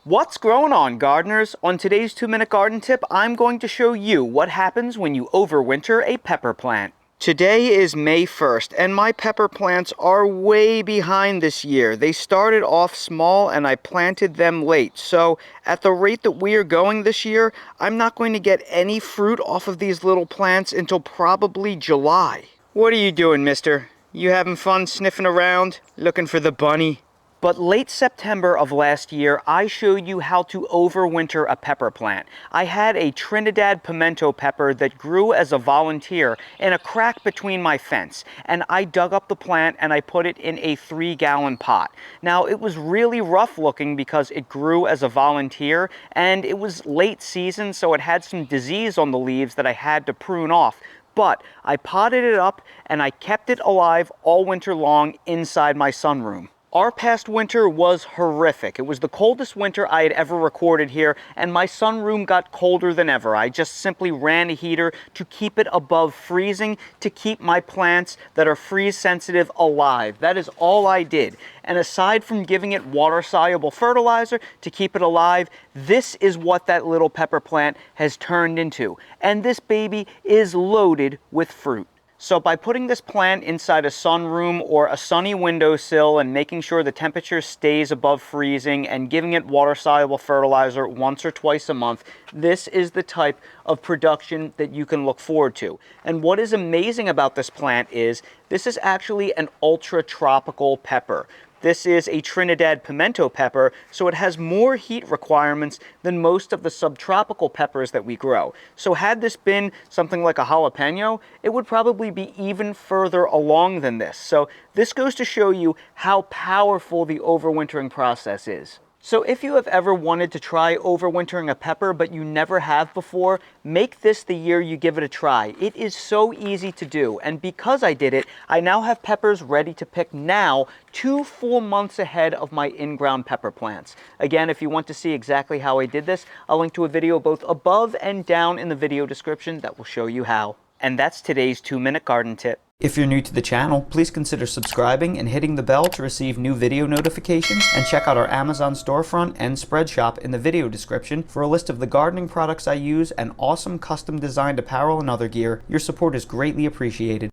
What's growing on, gardeners? On today's 2-minute garden tip, I'm going to show you what happens when you overwinter a pepper plant. Today is May 1st, and my pepper plants are way behind this year. They started off small and I planted them late. So at the rate that we are going this year, I'm not going to get any fruit off of these little plants until probably July. What are you doing, mister? You having fun sniffing around, looking for the bunny? But late September of last year, I showed you how to overwinter a pepper plant. I had a Trinidad pimento pepper that grew as a volunteer in a crack between my fence, and I dug up the plant and I put it in a 3-gallon pot. Now, it was really rough looking because it grew as a volunteer, and it was late season, so it had some disease on the leaves that I had to prune off. But I potted it up and I kept it alive all winter long inside my sunroom. Our past winter was horrific. It was the coldest winter I had ever recorded here, and my sunroom got colder than ever. I just simply ran a heater to keep it above freezing, to keep my plants that are freeze sensitive alive. That is all I did. And aside from giving it water-soluble fertilizer to keep it alive, this is what that little pepper plant has turned into. And this baby is loaded with fruit. So by putting this plant inside a sunroom or a sunny windowsill and making sure the temperature stays above freezing and giving it water-soluble fertilizer once or twice a month, this is the type of production that you can look forward to. And what is amazing about this plant is this is actually an ultra-tropical pepper. This is a Trinidad pimento pepper, so it has more heat requirements than most of the subtropical peppers that we grow. So had this been something like a jalapeno, it would probably be even further along than this. So this goes to show you how powerful the overwintering process is. So if you have ever wanted to try overwintering a pepper but you never have before, make this the year you give it a try. It is so easy to do, and because I did it, I now have peppers ready to pick now, 2 full months ahead of my in-ground pepper plants. Again, if you want to see exactly how I did this, I'll link to a video both above and down in the video description that will show you how. And that's today's 2-minute garden tip. If you're new to the channel, please consider subscribing and hitting the bell to receive new video notifications, and check out our Amazon storefront and spread shop in the video description for a list of the gardening products I use and awesome custom designed apparel and other gear. Your support is greatly appreciated.